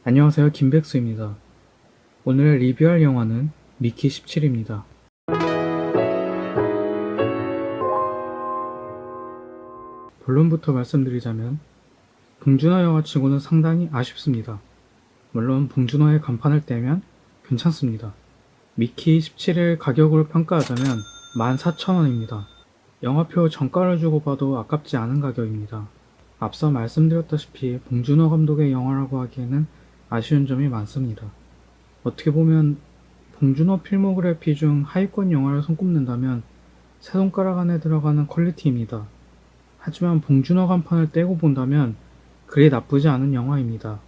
안녕하세요, 김백수입니다. 오늘 리뷰할 영화는 미키 17입니다. 본론부터 말씀드리자면 봉준호 영화치고는 상당히 아쉽습니다. 물론 봉준호의 간판을 떼면 괜찮습니다. 미키 17의 가격으로 평가하자면 14,000원입니다. 영화표 정가를 주고 봐도 아깝지 않은 가격입니다. 앞서 말씀드렸다시피 봉준호 감독의 영화라고 하기에는 아쉬운 점이 많습니다. 어떻게 보면 봉준호 필모그래피 중 하위권 영화를 손꼽는다면 세 손가락 안에 들어가는 퀄리티입니다. 하지만 봉준호 간판을 떼고 본다면 그리 나쁘지 않은 영화입니다.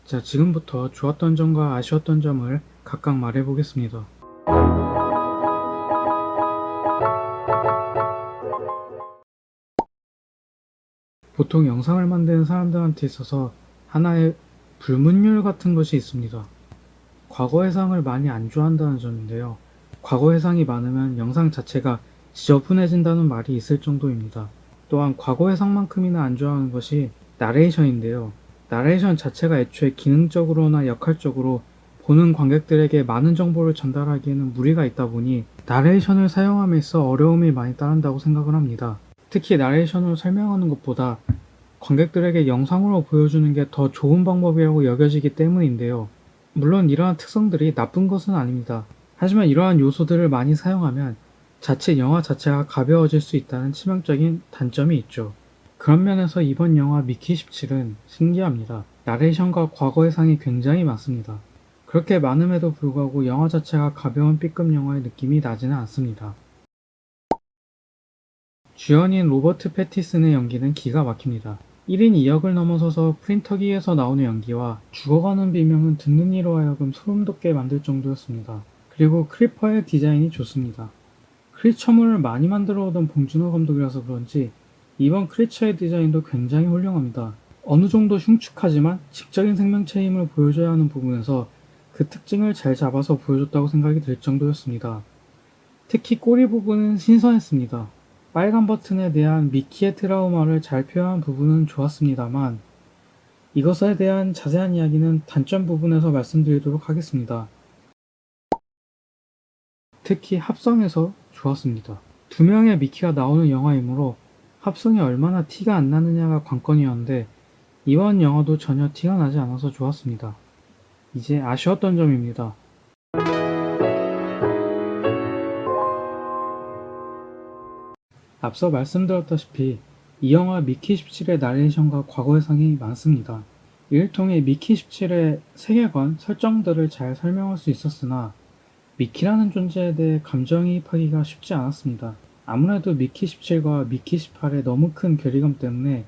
자, 지금부터 좋았던 점과 아쉬웠던 점을 각각 말해보겠습니다. 보통 영상을 만드는 사람들한테 있어서 하나의 불문율 같은 것이 있습니다. 과거 해상을 많이 안 좋아한다는 점인데요. 과거 해상이 많으면 영상 자체가 지저분해진다는 말이 있을 정도입니다. 또한 과거 해상만큼이나 안 좋아하는 것이 나레이션인데요. 나레이션 자체가 애초에 기능적으로나 역할적으로 보는 관객들에게 많은 정보를 전달하기에는 무리가 있다 보니 나레이션을 사용함에 있어 어려움이 많이 따른다고 생각을 합니다. 특히 나레이션으로 설명하는 것보다 관객들에게 영상으로 보여주는 게 더 좋은 방법이라고 여겨지기 때문인데요. 물론 이러한 특성들이 나쁜 것은 아닙니다. 하지만 이러한 요소들을 많이 사용하면 자칫 영화 자체가 가벼워질 수 있다는 치명적인 단점이 있죠. 그런 면에서 이번 영화 미키 17은 신기합니다. 나레이션과 과거 해상이 굉장히 많습니다. 그렇게 많음에도 불구하고 영화 자체가 가벼운 B급 영화의 느낌이 나지는 않습니다. 주연인 로버트 패티슨의 연기는 기가 막힙니다. 1인 2역을 넘어서서 프린터기에서 나오는 연기와 죽어가는 비명은 듣는 이로 하여금 소름 돋게 만들 정도였습니다. 그리고 크리퍼의 디자인이 좋습니다. 크리처물을 많이 만들어 오던 봉준호 감독이라서 그런지 이번 크리처의 디자인도 굉장히 훌륭합니다. 어느 정도 흉측하지만 직접인 생명체의 힘을 보여줘야 하는 부분에서 그 특징을 잘 잡아서 보여줬다고 생각이 들 정도였습니다. 특히 꼬리 부분은 신선했습니다. 빨간 버튼에 대한 미키의 트라우마를 잘 표현한 부분은 좋았습니다만 이것에 대한 자세한 이야기는 단점 부분에서 말씀드리도록 하겠습니다. 특히 합성에서 좋았습니다. 두 명의 미키가 나오는 영화이므로 합성이 얼마나 티가 안 나느냐가 관건이었는데 이번 영화도 전혀 티가 나지 않아서 좋았습니다. 이제 아쉬웠던 점입니다. 앞서 말씀드렸다시피 이 영화 미키 17의 나레이션과 과거 해상이 많습니다. 이를 통해 미키 17의 세계관, 설정들을 잘 설명할 수 있었으나 미키라는 존재에 대해 감정이입하기가 쉽지 않았습니다. 아무래도 미키 17과 미키 18의 너무 큰 괴리감 때문에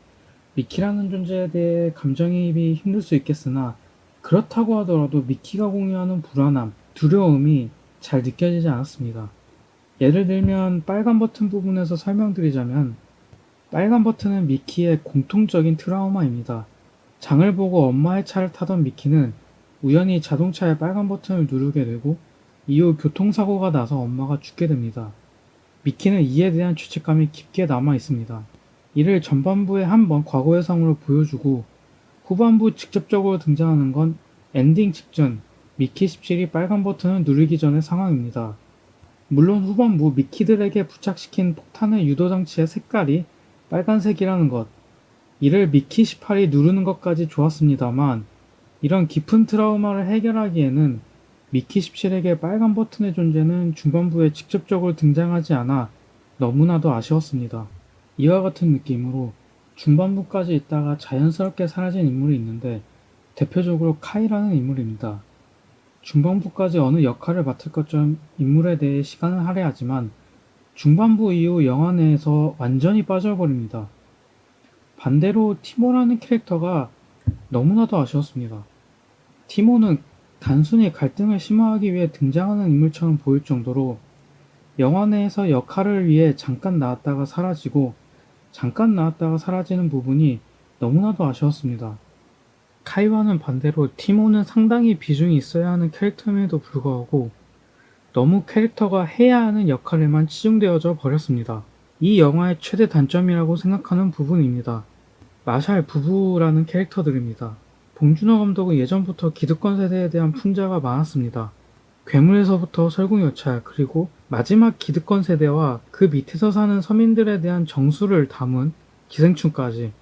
미키라는 존재에 대해 감정이입이 힘들 수 있겠으나 그렇다고 하더라도 미키가 공유하는 불안함, 두려움이 잘 느껴지지 않았습니다. 예를 들면 빨간 버튼 부분에서 설명드리자면 빨간 버튼은 미키의 공통적인 트라우마입니다. 장을 보고 엄마의 차를 타던 미키는 우연히 자동차의 빨간 버튼을 누르게 되고 이후 교통사고가 나서 엄마가 죽게 됩니다. 미키는 이에 대한 죄책감이 깊게 남아 있습니다. 이를 전반부에 한번 과거 해상으로 보여주고 후반부 직접적으로 등장하는 건 엔딩 직전 미키 17이 빨간 버튼을 누르기 전의 상황입니다. 물론 후반부 미키들에게 부착시킨 폭탄의 유도장치의 색깔이 빨간색이라는 것, 이를 미키 18이 누르는 것까지 좋았습니다만 이런 깊은 트라우마를 해결하기에는 미키 17에게 빨간 버튼의 존재는 중반부에 직접적으로 등장하지 않아 너무나도 아쉬웠습니다. 이와 같은 느낌으로 중반부까지 있다가 자연스럽게 사라진 인물이 있는데 대표적으로 카이라는 인물입니다. 중반부까지 어느 역할을 맡을 것처럼 인물에 대해 시간을 할애하지만 중반부 이후 영화 내에서 완전히 빠져버립니다. 반대로 티모라는 캐릭터가 너무나도 아쉬웠습니다. 티모는 단순히 갈등을 심화하기 위해 등장하는 인물처럼 보일 정도로 영화 내에서 역할을 위해 잠깐 나왔다가 사라지고 잠깐 나왔다가 사라지는 부분이 너무나도 아쉬웠습니다. 카이와는 반대로 티모는 상당히 비중이 있어야 하는 캐릭터임에도 불구하고 너무 캐릭터가 해야 하는 역할에만 치중되어져 버렸습니다. 이 영화의 최대 단점이라고 생각하는 부분입니다. 마샬 부부라는 캐릭터들입니다. 봉준호 감독은 예전부터 기득권 세대에 대한 풍자가 많았습니다. 괴물에서부터 설국열차, 그리고 마지막 기득권 세대와 그 밑에서 사는 서민들에 대한 정수를 담은 기생충까지.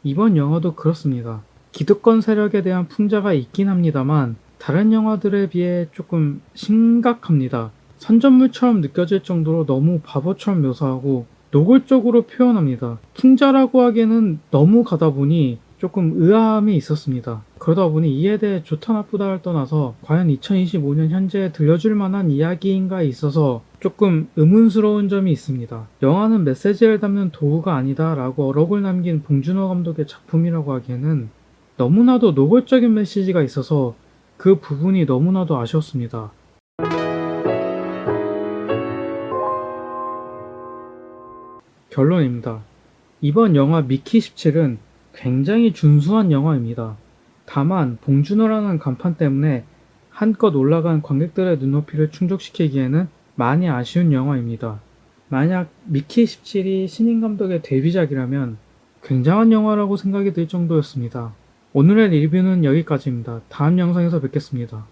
이번 영화도 그렇습니다. 기득권 세력에 대한 풍자가 있긴 합니다만 다른 영화들에 비해 조금 심각합니다. 선전물처럼 느껴질 정도로 너무 바보처럼 묘사하고 노골적으로 표현합니다. 풍자라고 하기에는 너무 가다 보니 조금 의아함이 있었습니다. 그러다 보니 이에 대해 좋다 나쁘다를 떠나서 과연 2025년 현재에 들려줄 만한 이야기인가에 있어서 조금 의문스러운 점이 있습니다. 영화는 메시지를 담는 도구가 아니다 라고 어록을 남긴 봉준호 감독의 작품이라고 하기에는 너무나도 노골적인 메시지가 있어서 그 부분이 너무나도 아쉬웠습니다. 결론입니다. 이번 영화 미키 17은 굉장히 준수한 영화입니다. 다만 봉준호라는 간판 때문에 한껏 올라간 관객들의 눈높이를 충족시키기에는 많이 아쉬운 영화입니다. 만약 미키 17이 신인 감독의 데뷔작이라면 굉장한 영화라고 생각이 들 정도였습니다. 오늘의 리뷰는 여기까지입니다. 다음 영상에서 뵙겠습니다.